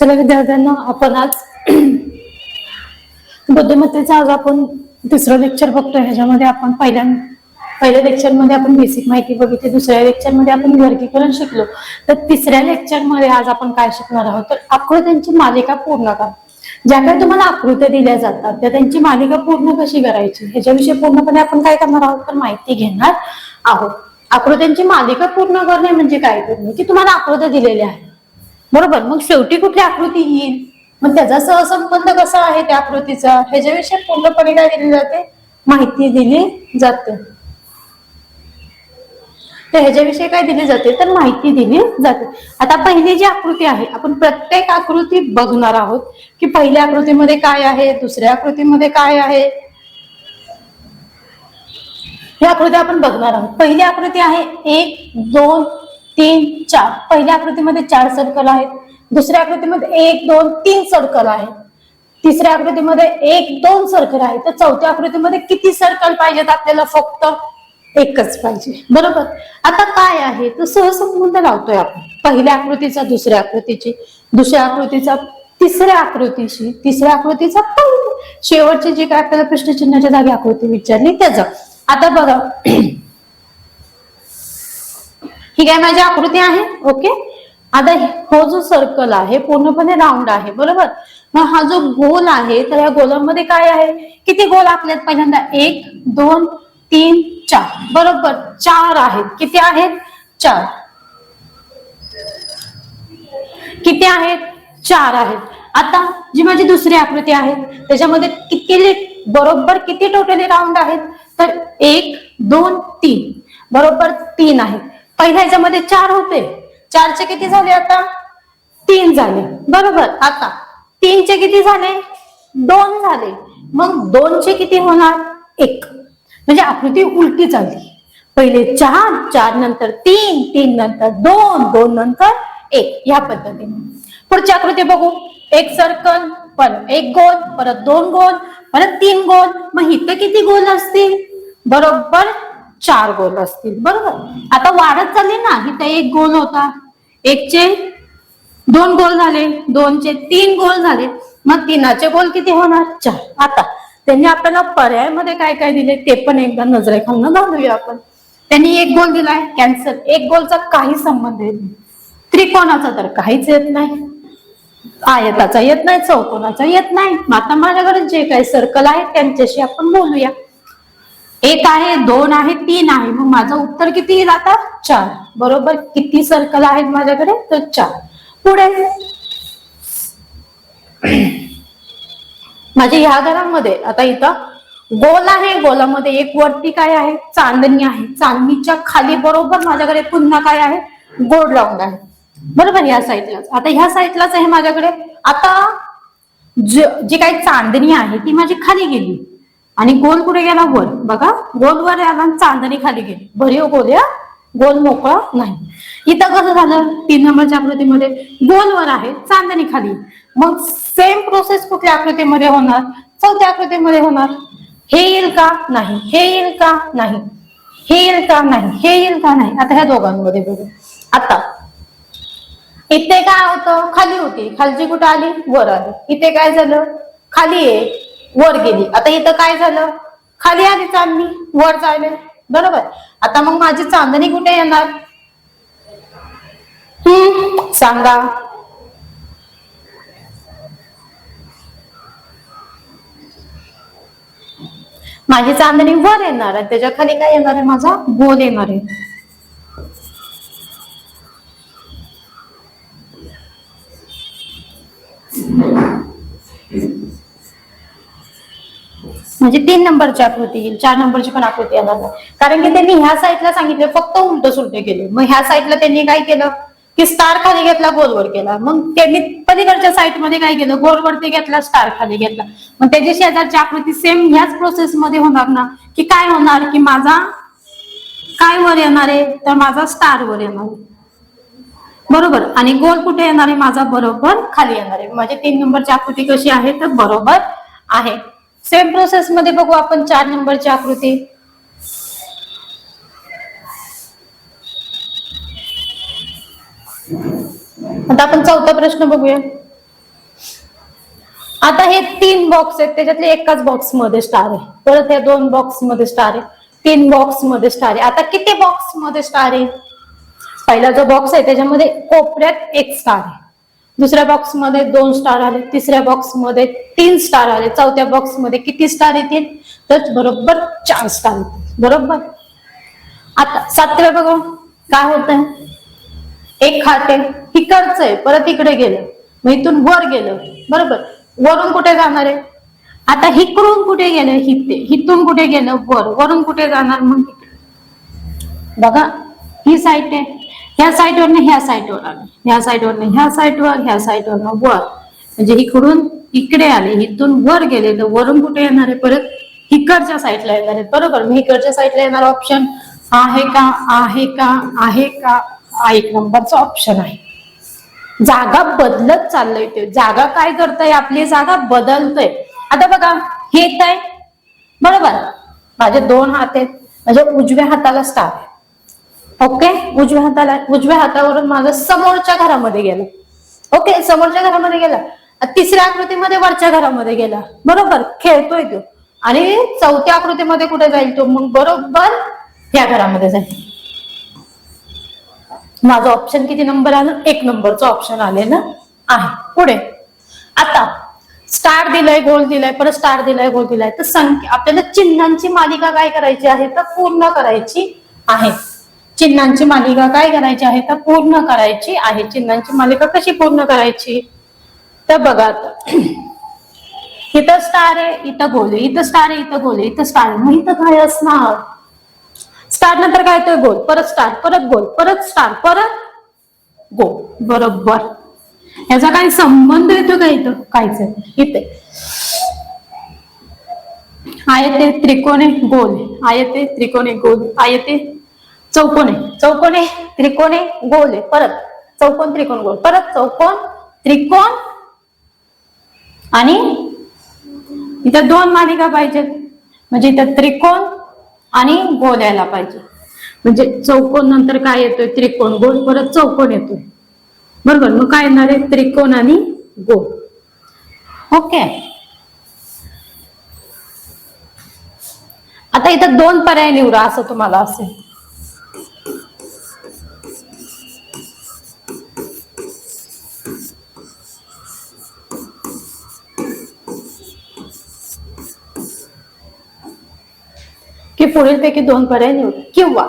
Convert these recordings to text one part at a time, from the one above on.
चला विद्यार्थ्यांना, आपण आज बुद्धिमत्तेचा आज आपण तिसरं लेक्चर बघतोय. ह्याच्यामध्ये आपण पहिल्या लेक्चर मध्ये आपण बेसिक माहिती बघितली, दुसऱ्या लेक्चर मध्ये आपण वर्गीकरण शिकलो. तर तिसऱ्या लेक्चर मध्ये आज आपण काय शिकणार आहोत, तर आकृत्यांची मालिका पूर्ण करा. ज्या काही तुम्हाला आकृत्या दिल्या जातात त्या त्यांची मालिका पूर्ण कशी करायची ह्याच्याविषयी पूर्णपणे आपण काय करणार आहोत, तर माहिती घेणार आहोत. आकृत्यांची मालिका पूर्ण करणे म्हणजे काय करणे, की तुम्हाला आकृत्या दिलेल्या आहेत, बरोबर. मग शेवटी कुठली आकृती येईल, मग त्याचा सहसंबंध कसा आहे त्या आकृतीचा, ह्याच्याविषयी पूर्णपणे काय दिली जाते, माहिती दिली जाते. तर ह्याच्याविषयी काय दिली जाते, तर माहिती दिली जाते. आता पहिली जी आकृती आहे, आपण प्रत्येक आकृती बघणार आहोत की पहिल्या आकृतीमध्ये काय आहे, दुसऱ्या आकृतीमध्ये काय आहे, ही आकृती आपण बघणार आहोत. पहिली आकृती आहे 1 2 3 4. पहिल्या आकृतीमध्ये 4 सर्कल आहेत, दुसऱ्या आकृतीमध्ये 1 2 3 सर्कल आहेत, तिसऱ्या आकृतीमध्ये 1 2 सर्कल आहे. तर चौथ्या आकृतीमध्ये किती सर्कल पाहिजेत आपल्याला, फक्त एकच पाहिजे, बरोबर. आता काय आहे, तर सहसंबंध लावतोय आपण पहिल्या आकृतीचा दुसऱ्या आकृतीची, दुसऱ्या आकृतीचा तिसऱ्या आकृतीशी, तिसऱ्या आकृतीचा शेवटची जी काय आपल्याला प्रश्नचिन्हाच्या जागी आकृती विचारली त्याचा. आता बघा, ही काय माझी आकृती आहे, ओके. आता हो जो सर्कल आहे पूर्णपणे राऊंड आहे, बरोबर. मग हा जो गोल आहे, तर या गोलामध्ये काय आहे, किती गोल आपल्यात, पहिल्यांदा 1 2 3 4, बरोबर 4 आहेत. किती आहेत, 4. किती आहेत, 4 आहेत. आता जी माझी दुसरी आकृती आहे त्याच्यामध्ये किती, बरोबर किती टोटली राऊंड आहेत, तर 1 2 3, बरोबर 3 आहेत. पहिल्या ह्याच्यामध्ये 4 होते, 4 चे किती झाले, आता 3 झाले, बरोबर. आता 3 चे किती झाले, 2 झाले. मग 2 चे किती होणार, 1. म्हणजे आकृती उलटी चालली, पहिले 4 4 नंतर 3 3 नंतर 2 2 नंतर 1, या पद्धतीने. पुढची आकृती बघू, एक सर्कल, परत एक गोल, परत 2 गोल, परत 3 गोल. मग इथे किती गोल असतील, बरोबर 4 गोल असतील, बरोबर. आता वाढत चालली ना, इथे 1 गोल होता, 1 चे 2 गोल झाले, 2 चे 3 गोल झाले, मग 3 चे गोल किती होणार, 4. आता त्यांनी आपल्याला पर्यायामध्ये काय काय दिले ते पण एकदा नजरेखालनं घालूया आपण. त्यांनी 1 गोल दिलाय, कॅन्सल. 1 गोलचा काही संबंध येत नाही, त्रिकोणाचा तर काहीच येत नाही, आयताचा येत नाही, चौकोनाचा येत नाही. आता माझ्याकडे जे काही सर्कल आहे त्यांच्याशी आपण बोलूया. 1 आहे, 2 आहे, 3 आहे, मग माझं उत्तर किती येईल आता, 4, बरोबर. किती सर्कल आहेत माझ्याकडे, तर 4. पुढे माझ्या ह्या घरामध्ये आता इथं गोल आहे, गोलामध्ये एक वरती काय आहे, चांदणी आहे, चांदणीच्या खाली बरोबर माझ्याकडे पुन्हा काय आहे, गोल राऊंड आहे, बरोबर. या साईडलाच, आता ह्या साईडलाच आहे माझ्याकडे. आता जी काही चांदणी आहे ती माझी खाली गेली आणि गोल कुठे गेला, वर. बघा, गोल वर आला, चांदणी खाली गेली, भरीव गोल, या गोल मोकळा नाही. इथं कसं झालं, 3 नंबरच्या आकृतीमध्ये गोल वर आहे, चांदणी खाली. मग सेम प्रोसेस कुठल्या आकृतीमध्ये होणार, चौथ्या आकृतीमध्ये होणार. हे येईल का, नाही. हे येईल का, नाही. हे येईल का, नाही. हे येईल का, नाही. आता ह्या दोघांमध्ये बघू. आता इथे काय होतं, खाली होती, खालची कुठं आली, वर आली. इथे काय झालं, खाली आहे, वर गेली. आता इथं काय झालं, खाली आली चांदणी, वर जायले, बरोबर. आता मग माझी चांदणी कुठे येणार, सांगा. माझी चांदणी वर येणार आहे, त्याच्या खाली काय येणार आहे, माझा गोल येणार आहे. म्हणजे 3 नंबरची आकृती येईल, 4 नंबरची पण आकृती येणार नाही, कारण की त्यांनी ह्या साईडला सांगितले, फक्त उलट सुलटे केले. मग ह्या साईडला त्यांनी काय केलं, की स्टार खाली घेतला, गोलवर केला. मग त्यांनी पलीकडच्या साईड मध्ये काय केलं, गोलवरती घेतला, स्टार खाली घेतला. मग त्याची शेजारची आकृती सेम ह्याच प्रोसेस मध्ये होणार ना, की काय होणार, की माझा काय वर येणार आहे, तर माझा स्टार वर येणार आहे, बरोबर. आणि गोल कुठे येणार आहे, माझा बरोबर खाली येणार आहे. माझी 3 नंबरची आकृती कशी आहे, तर बरोबर आहे. सेम प्रोसेस मध्ये बघू आपण 4 नंबरची आकृती. आता आपण चौथा प्रश्न बघूया. आता हे 3 बॉक्स आहेत, त्याच्यातले एकाच बॉक्स मध्ये स्टार आहे. परत या 2 बॉक्स मध्ये स्टार आहे, 3 बॉक्स मध्ये स्टार आहे. आता किती बॉक्स मध्ये स्टार आहे? पहिला जो बॉक्स आहे त्याच्यामध्ये कोपऱ्यात 1 स्टार आहे, दुसऱ्या बॉक्स मध्ये 2 स्टार आले, तिसऱ्या बॉक्स मध्ये 3 स्टार आले, चौथ्या बॉक्स मध्ये किती स्टार येतील? तर बरोबर 4 स्टार येतील. बरोबर. आता 7व्या बघा काय होत आहे. एक खाते इकडचं आहे, परत इकडे गेलं, मग इथून वर गेलं. बरोबर. वरून कुठे जाणार आहे? आता इकडून कुठे गेलं? इथून कुठे गेलं? वर. वरून कुठे जाणार? मग बघा ही साईट आहे, ह्या साईटवरनं ह्या साईटवर आले, ह्या साईटवरनं ह्या साईटवर, ह्या साईटवरनं वर, म्हणजे इकडून इकडे आले, इथून वर गेले, तर वरून कुठे येणार आहे? परत इकडच्या साईडला येणार आहे. बरोबर. मग इकडच्या साईडला येणार ऑप्शन आहे का? आहे का? आहे का? 1 नंबरचा ऑप्शन आहे. जागा बदलत चाललंय ते. जागा काय करताय? आपली जागा बदलतय. आता बघा हे येत आहे. बरोबर. माझे 2 हात आहेत, म्हणजे उजव्या हाताला स्टार आहे. ओके. उजव्या हातावरून माझं समोरच्या घरामध्ये गेलं. ओके. समोरच्या घरामध्ये गेला. तिसऱ्या आकृतीमध्ये वरच्या घरामध्ये गेला. बरोबर. खेळतोय तो. आणि चौथ्या आकृतीमध्ये कुठे जाईल तो? मग बरोबर ह्या घरामध्ये जाईल. माझं ऑप्शन किती नंबर आलं? 1 नंबरचं ऑप्शन आले ना आहे. पुढे आता स्टार दिलाय, गोल दिलाय, परत स्टार दिलाय, गोल दिलाय, तर संख्या आपल्याला चिन्हांची मालिका काय करायची आहे? तर पूर्ण करायची आहे. चिन्हांची मालिका काय करायची आहे? तर पूर्ण करायची आहे. चिन्हांची मालिका कशी पूर्ण करायची? तर बघा आता इथं स्टार आहे, इथं गोल आहे, इथं स्टार आहे, इथं गोल आहे, इथं स्टार आहे, मग इथं काय असणार? स्टार नंतर काय येतोय? गोल, परत स्टार, परत गोल, परत स्टार, परत गोल. बरोबर. याचा काही संबंध येतो का इथं? काहीच आहे. इथे आयते, त्रिकोणे, गोल, आयते, त्रिकोणे, गोल, आयते, चौकोने, चौकोने, त्रिकोणे, गोल आहे, परत चौकोन, त्रिकोण, गोल, परत चौकोन, त्रिकोण, आणि इथं 2 मालिका पाहिजेत, म्हणजे इथं त्रिकोण आणि गोल यायला पाहिजे. म्हणजे चौकोन नंतर काय येतोय? त्रिकोण, गोल, परत चौकोन येतोय. बरोबर. मग काय येणार आहे? त्रिकोण आणि गोल. ओके. आता इथं 2 पर्याय निवडा असं तुम्हाला असेल. की पुढीलपैकी 2 पर्याय निवडा, किंवा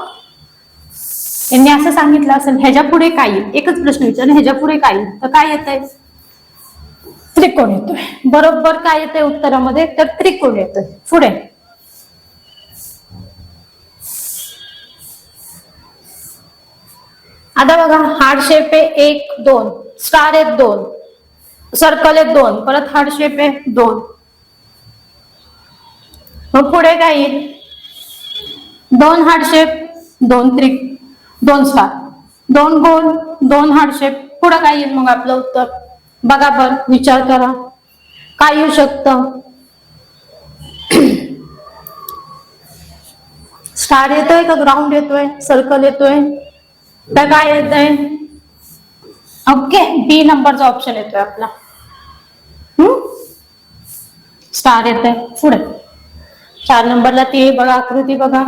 यांनी असं सांगितलं असेल ह्याच्या पुढे काय येईल? एकच प्रश्न विचारला, ह्याच्या पुढे काय येईल? तर काय येत आहे? त्रिकोण येतोय. बरोबर. काय येतंय उत्तरामध्ये? तर त्रिकोण येतोय. पुढे आता बघा हार्ट शेप आहे 1, 2, स्टार आहेत 2, सर्कल आहेत 2, परत हार्ट शेप आहे 2. मग पुढे काय येईल? 2 हार्ट शेप, 2 स्टार, 2 गोल, 2 हार्ट शेप. पुढे काय येईल मग आपलं उत्तर? बघा बर, विचार करा काय येऊ शकतं. स्टार येतोय का राऊंड येतोय? सर्कल येतोय तर काय येतंय? ओके. बी नंबरचा ऑप्शन येतोय आपला. स्टार येतोय. पुढे 4 नंबरला ती बघा आकृती बघा,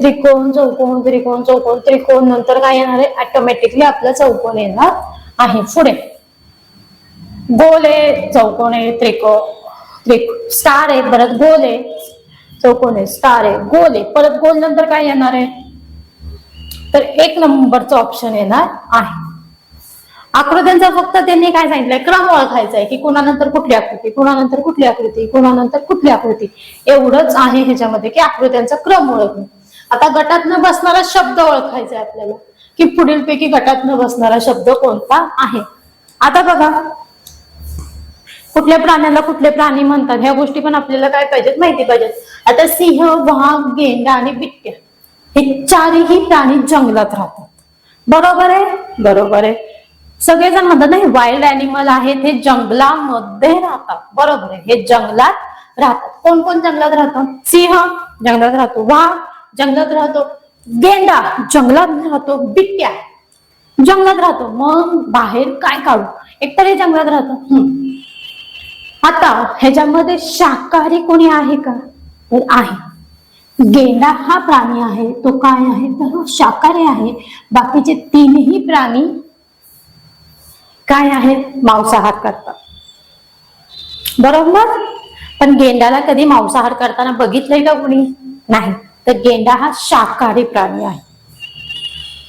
त्रिकोण, चौकोन, त्रिकोण, चौकोन, त्रिकोण, नंतर काय येणार आहे? ऑटोमॅटिकली आपला चौकोन येणार आहे. पुढे गोल आहे, चौकोन आहे, त्रिकोण, स्टार आहे, परत गोल आहे, चौकोन आहे, स्टार आहे, गोल आहे, परत गोल नंतर काय येणार आहे? तर 1 नंबरचं ऑप्शन येणार आहे. आकृत्यांचा फक्त त्यांनी काय सांगितलंय? क्रम ओळखायचा आहे की कोणानंतर कुठली आकृती, कोणानंतर कुठली आकृती, कोणानंतर कुठली आकृती, एवढंच आहे ह्याच्यामध्ये की आकृत्यांचा क्रम ओळखणे. आता गटातनं बसणारा शब्द ओळखायचा आहे आपल्याला की पुढीलपैकी गटातनं बसणारा शब्द कोणता आहे. आता बघा कुठल्या प्राण्याला कुठले प्राणी म्हणतात ह्या गोष्टी पण आपल्याला काय पाहिजेत? माहिती पाहिजेत. आता सिंह, वाघ, गेंडा आणि बिबट्या हे 4ही प्राणी जंगलात राहतात. बरोबर आहे? बरोबर आहे. सगळेजण म्हणतात नाही वाईल्ड अॅनिमल आहेत, हे जंगलामध्ये राहतात. बरोबर आहे. हे जंगलात राहतात. कोण कोण जंगलात राहतात? सिंह जंगलात राहतो, वाघ जंगलात राहतो, गेंडा जंगलात राहतो, बिबट्या जंगलात राहतो. मग बाहेर काय काढू? एकतर हे जंगलात राहतो. आता ह्याच्यामध्ये शाकाहारी कोणी आहे का? तर आहे. गेंडा हा प्राणी आहे, तो काय आहे तर शाकाहारी आहे. बाकीचे तीनही प्राणी काय आहेत? मांसाहार करतात, बरोबर. पण गेंडाला कधी मांसाहार करताना बघितलंय का कोणी? नाही. तर गेंडा हा शाकाहारी प्राणी आहे.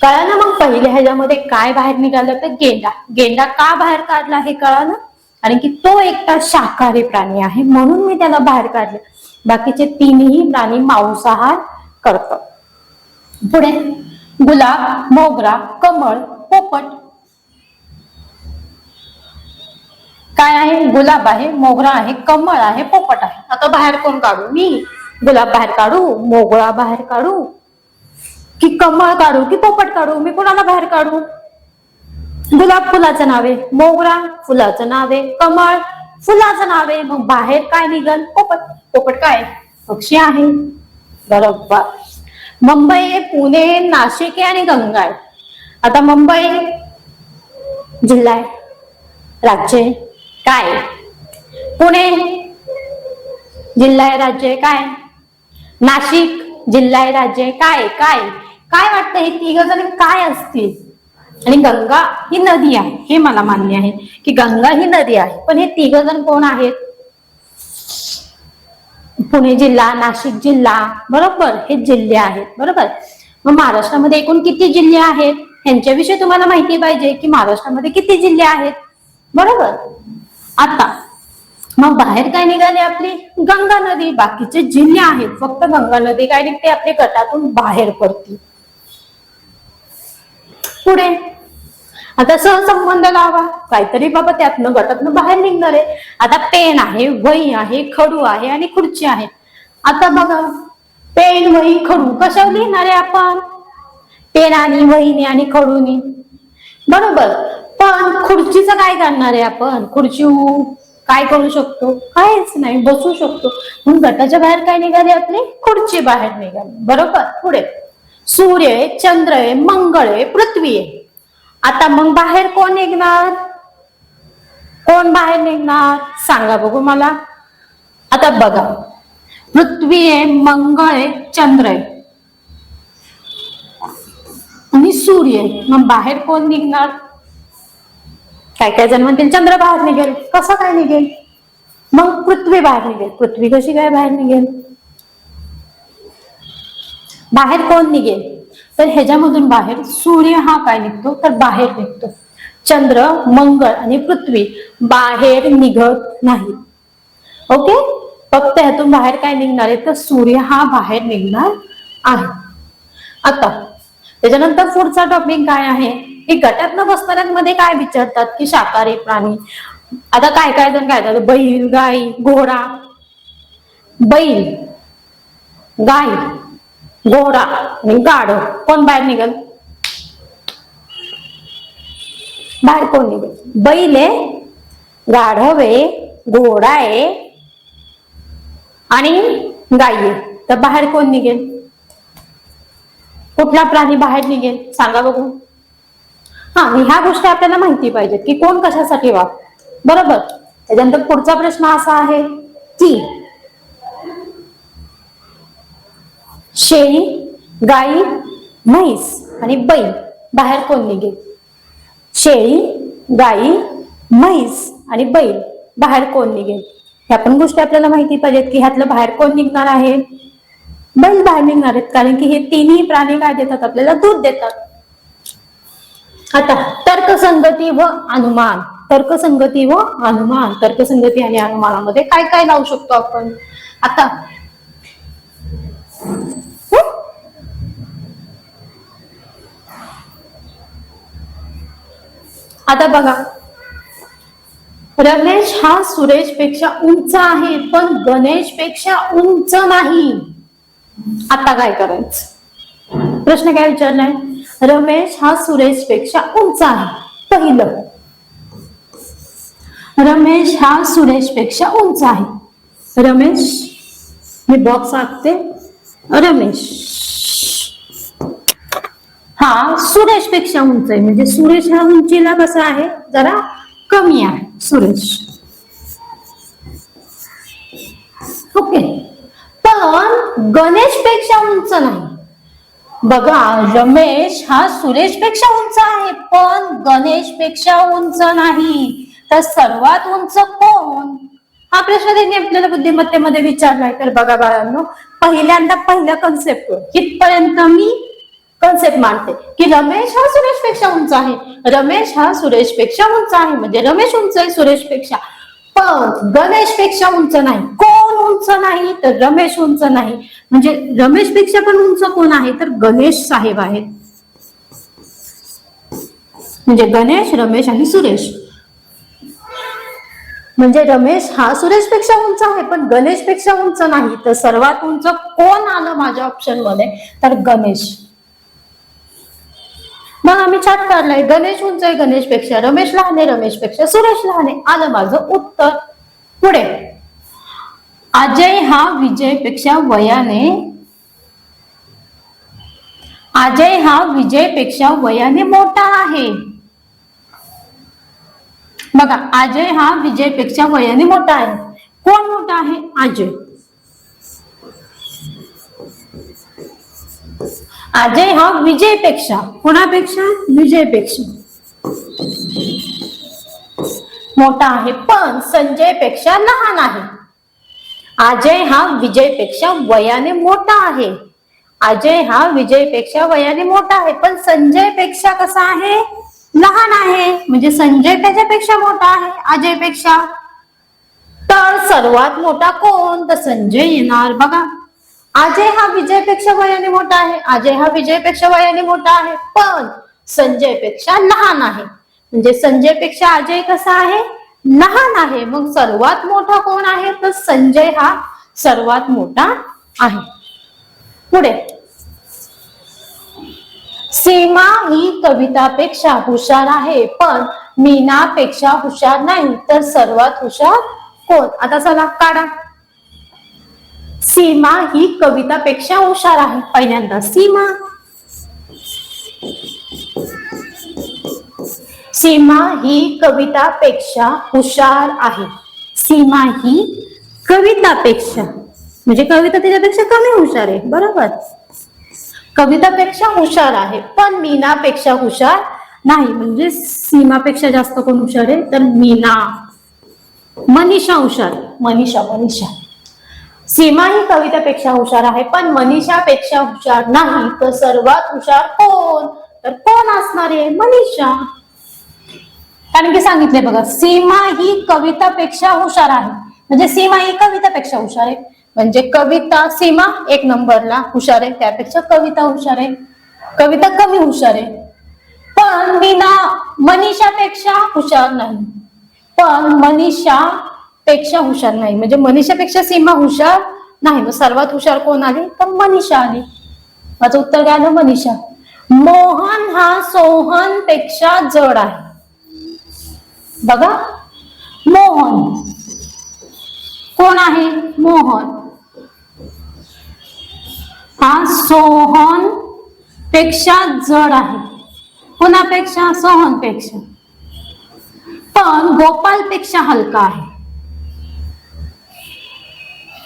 कळलं ना? मग पहिल्या ह्याच्यामध्ये काय बाहेर निघालं तर गेंडा. गेंडा का बाहेर काढला हे कळलं? कारण की तो एकटा शाकाहारी प्राणी आहे म्हणून मी त्याला बाहेर काढले. बाकीचे तीनही प्राणी मांसाहार करतात. पुढे गुलाब, मोगरा, कमळ, पोपट. काय आहे? गुलाब आहे, मोगरा आहे, कमळ आहे, पोपट आहे. आता बाहेर कोण काढू? मी गुलाब बाहेर काढू, मोगरा बाहेर काढू, की कमळ काढू, की पोपट काढू? मी कोणाला बाहेर काढू? गुलाब फुलाचं नाव आहे, मोगरा फुलाचं नाव आहे, कमळ फुलाचं नाव आहे. मग बाहेर काय निघल? पोपट. पोपट काय? पक्षी आहे, बरोबर. मुंबई, पुणे, नाशिक आहे आणि गंगा आहे. आता मुंबई जिल्हा आहे, राज्य आहे, काय? पुणे जिल्हा आहे, राज्य आहे, काय? नाशिक जिल्हा आहे, राज्य आहे, काय? काय काय वाटतं हे तिघ जण काय असतील? आणि गंगा ही नदी आहे, हे मला मान्य आहे की गंगा ही नदी आहे. पण हे तिघ जण कोण आहेत? पुणे जिल्हा, नाशिक जिल्हा, बरोबर, हे जिल्हे आहेत, बरोबर. मग महाराष्ट्रामध्ये एकूण किती जिल्हे आहेत? ह्यांच्याविषयी तुम्हाला माहिती पाहिजे की महाराष्ट्रामध्ये किती जिल्हे आहेत, बरोबर. आता मग बाहेर काय निघाले? आपली गंगा नदी. बाकीचे जिल्हे आहेत, फक्त गंगा नदी काय निघते? आपल्या गटातून बाहेर पडते. पुढे आता सहसंबंध लावा, काहीतरी बाबा त्यातनं गटातनं बाहेर निघणार आहे. आता पेन आहे, वही आहे, खडू आहे आणि खुर्ची आहे. आता बघा, पेन, वही, खडू कशावर लिहिणार आहे आपण? पेनानी, वहीने आणि खडूनी, बरोबर. पण खुर्चीचं काय करणार आहे आपण? खुर्ची काय करू शकतो? काहीच नाही, बसू शकतो. म्हणून गटाच्या बाहेर काय निघाले? आपली खुर्ची बाहेर निघाली, बरोबर. पुढे सूर्य आहे, चंद्र आहे, मंगळ आहे, पृथ्वी आहे. आता मग बाहेर कोण निघणार? कोण बाहेर निघणार सांगा बघू मला. आता बघा, पृथ्वी आहे, मंगळ आहे, चंद्र आहे आणि सूर्य आहे. मग बाहेर कोण निघणार? काय काय जण म्हणतील चंद्र बाहेर निघेल. कसं काय निघेल? मग पृथ्वी बाहेर निघेल. पृथ्वी कशी काय बाहेर निघेल? बाहेर कोण निघेल? तर ह्याच्यामधून बाहेर सूर्य हा काय निघतो? तर बाहेर निघतो. चंद्र, मंगळ आणि पृथ्वी बाहेर निघत नाही. ओके, फक्त ह्यातून बाहेर काय निघणार आहे? तर सूर्य हा बाहेर निघणार आहे. आता त्याच्यानंतर पुढचा टॉपिक काय आहे की गटातनं बसणाऱ्यांमध्ये काय विचारतात की शाकाहारी प्राणी. आता काय काय जण काय झालं? बैल, गाय, घोडा. बैल, गाय, घोडा आणि गाढव कोण बाहेर निघेल? बाहेर कोण निघेल? बैल आहे, गाढव आहे, घोडा आहे आणि गाय आहे. तर बाहेर कोण निघेल? कुठला प्राणी बाहेर निघेल सांगा बघू. हा, ह्या गोष्टी आपल्याला माहिती पाहिजेत की कोण कशासाठी वापरत, बरोबर. त्याच्यानंतर पुढचा प्रश्न असा आहे की शेळी, गाई, म्हैस आणि बैल बाहेर कोण निघेल? शेळी, गाई, म्हैस आणि बैल बाहेर कोण निघेल? ह्या पण गोष्टी आपल्याला माहिती पाहिजेत की ह्यातलं बाहेर कोण निघणार आहे? बैल बाहेर निघणार आहेत, कारण की हे तिन्ही प्राणी काय देतात? आपल्याला दूध देतात. आता तर्कसंगती व अनुमान. तर्कसंगती व अनुमान. तर्कसंगती आणि अनुमानामध्ये काय काय लावू शकतो आपण? आता आता बघा, रमेश हा सुरेश पेक्षा उंच आहे पण गणेश पेक्षा उंच नाही. आता काय करायचं? प्रश्न काय विचारलाय? रमेश हा सुरेश पेक्षा उंच आहे. पहिलं, रमेश हा सुरेश पेक्षा उंच आहे. रमेश, मी बॉक्स आखते. रमेश हा सुरेश पेक्षा उंच आहे, म्हणजे सुरेश हा उंचीला कसा आहे? जरा कमी आहे सुरेश. ओके, पण गणेश पेक्षा उंच नाही. बघा, रमेश हा सुरेश पेक्षा उंच आहे, पण गणेश पेक्षा उंच नाही. तर सर्वात उंच कोण? हा प्रश्न त्यांनी आपल्याला बुद्धिमत्तेमध्ये विचारलाय. तर बघा बाळांनो, पहिल्यांदा पहिला कन्सेप्ट इथपर्यंत मी कन्सेप्ट मांडते की रमेश हा सुरेश पेक्षा उंच आहे. रमेश हा सुरेश पेक्षा उंच आहे म्हणजे रमेश उंच आहे सुरेश पेक्षा, पण गणेश पेक्षा उंच नाही. कोण उंच नाही? तर रमेश उंच नाही. म्हणजे रमेश पेक्षा पण उंच कोण आहे? तर गणेश साहेब आहेत. म्हणजे गणेश, रमेश आणि सुरेश. म्हणजे रमेश हा सुरेश पेक्षा उंच आहे, पण गणेश पेक्षा उंच नाही. तर सर्वात उंच कोण आलं माझ्या ऑप्शन मध्ये? तर गणेश. मग आम्ही चार्ट काढलाय. गणेश उंच आहे गणेश पेक्षा, रमेश लहान आहे रमेश पेक्षा, सुरेश लहान आहे. आलं माझं उत्तर. पुढे, अजय हा विजय पेक्षा वयाने, अजय हा विजय पेक्षा वयाने मोठा आहे. बघा, अजय हा विजय पेक्षा वयाने मोठा आहे. कोण मोठा आहे? अजय. अजय हा विजय पेक्षा, कोणापेक्षा? विजय पेक्षा मोठा आहे, पण संजय पेक्षा लहान आहे. अजय हा विजय पेक्षा वयाने मोठा आहे. अजय हा विजय पेक्षा वयाने मोठा आहे, पण संजय पेक्षा कसा आहे? लहान आहे. म्हणजे संजय त्याच्यापेक्षा मोठा आहे अजय पेक्षा. तर सर्वात मोठा कोण? तर संजय येणार. बघा, अजय हा विजय पेक्षा वयाने मोठा आहे. अजय हा विजय पेक्षा वयाने मोठा आहे, पण संजय पेक्षा लहान आहे. म्हणजे संजय पेक्षा अजय कसा आहे? लहान आहे. मग सर्वात मोठा कोण आहे? तर संजय हा सर्वात मोठा आहे. पुढे, सीमा ही कवितापेक्षा हुशार आहे, पण मीनापेक्षा हुशार नाही. तर सर्वात हुशार कोण? आता चला काढा. सीमा ही कवितापेक्षा हुशार आहे. पहिल्यांदा सीमा, सीमा ही कवितापेक्षा हुशार आहे. सीमा ही कवितापेक्षा, म्हणजे कविता त्याच्यापेक्षा कमी हुशार आहे. बरोबर, कवितापेक्षा हुशार आहे, पण मीनापेक्षा हुशार नाही. म्हणजे सीमापेक्षा जास्त कोण हुशार आहे? तर मीना. मनीषा हुशार. मनीषा, मनीषा. सीमा ही कवितापेक्षा हुशार आहे, पण मनीषापेक्षा हुशार नाही. तर सर्वात हुशार कोण? तर कोण असणार आहे? मनीषा. कारण की सांगितले बघा, सीमा ही कवितापेक्षा हुशार आहे. म्हणजे सीमा ही कवितापेक्षा हुशार आहे. म्हणजे कविता, सीमा एक नंबरला हुशार आहे, त्यापेक्षा कविता हुशार आहे. कविता कमी हुशार आहे. पण मीना मनीषापेक्षा हुशार नाही. पण मनीषा पेक्षा हुशार नाही. म्हणजे मनीषापेक्षा सीमा हुशार नाही. मग सर्वात हुशार कोण आली? तर मनीषा आली. माझं उत्तर काय आलं? मनीषा. मोहन हा सोहन पेक्षा जड आहे. बघा, मोहन कोण आहे? मोहन हा सोहन पेक्षा जड आहे. कोणापेक्षा? सोहन पेक्षा. पण गोपाल पेक्षा हलका आहे.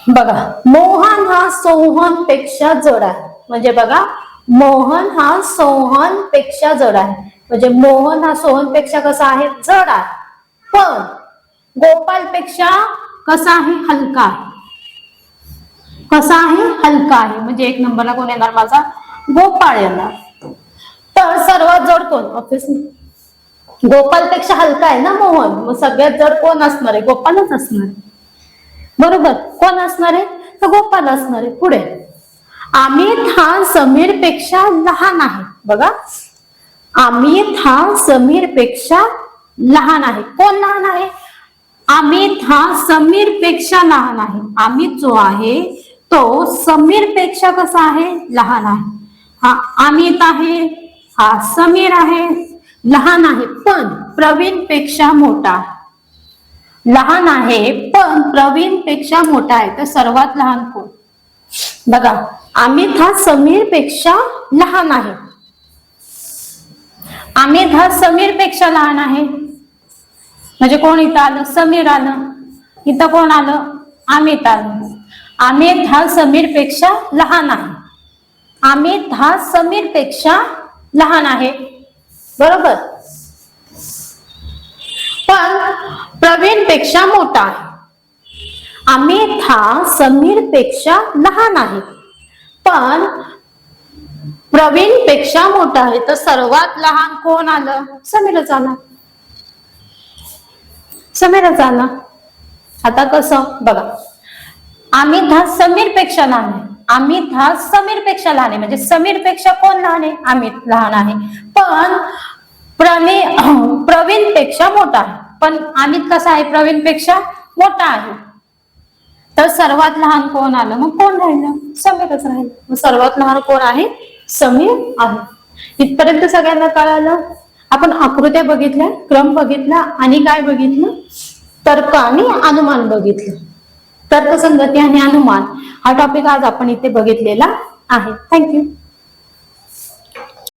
बघा, मोहन हा सोहन पेक्षा जड आहे. म्हणजे बघा, मोहन हा सोहन पेक्षा जड आहे. म्हणजे मोहन हा सोहन पेक्षा कसा आहे? जड आहे. पण गोपाल पेक्षा कसा आहे? हलका आहे. कसा आहे? हलका आहे. म्हणजे एक नंबरला कोण येणार? माझा गोपाळ येणार. तर सर्वात जड कोण? ऑब्विसली गोपालपेक्षा हलका आहे ना मोहन. मग सगळ्यात जड कोण असणार आहे? गोपालच असणार आहे. बरोबर, कोण असणार आहे? तर गोपाल असणार आहे. पुढे, अमित हा समीर पेक्षा लहान आहे. बघा, अमित हा समीर पेक्षा लहान आहे. कोण लहान आहे? अमित हा समीर पेक्षा लहान आहे. अमित जो आहे तो समीर पेक्षा कसा आहे? लहान आहे. हा अमित आहे, हा समीर आहे, लहान आहे, पण प्रवीण पेक्षा मोठा आहे. लहान आहे पण प्रवीण पेक्षा मोठा आहे. तर सर्वात लहान कोण? बघा, अमित हा समीर पेक्षा लहान आहे. अमित हा समीर पेक्षा लहान आहे. म्हणजे कोण इथं आलं? समीर आलं. इथं कोण आलं? अमित आलं. अमित हा समीर पेक्षा लहान आहे. अमित हा समीर पेक्षा लहान आहे, बरोबर. पण प्रवीण पेक्षा मोठा आहे. अमित हा समीर पेक्षा लहान आहे, पण प्रवीण पेक्षा मोठा आहे. तर सर्वात लहान कोण आलं? समीरच आला. समीरच आला. आता कसं बघा, अमित हा समीर पेक्षा लहान आहे. अमित हा समीर पेक्षा लहान आहे, म्हणजे समीर पेक्षा कोण लहान आहे? अमित लहान आहे. पण प्रवीण पेक्षा मोठा आहे. पण अमित कसा आहे? प्रवीण पेक्षा मोठा आहे. तर सर्वात लहान कोण आलं? मग कोण राहिलं? समीरच राहिलं. मग सर्वात लहान कोण आहे? समीर आहे. इथपर्यंत सगळ्यांना कळालं? आपण आकृत्या बघितल्या, क्रम बघितला आणि काय बघितलं? तर्क आणि अनुमान बघितलं. तर्कसंगती आणि अनुमान हा टॉपिक आज आपण इथे बघितलेला आहे. थँक्यू.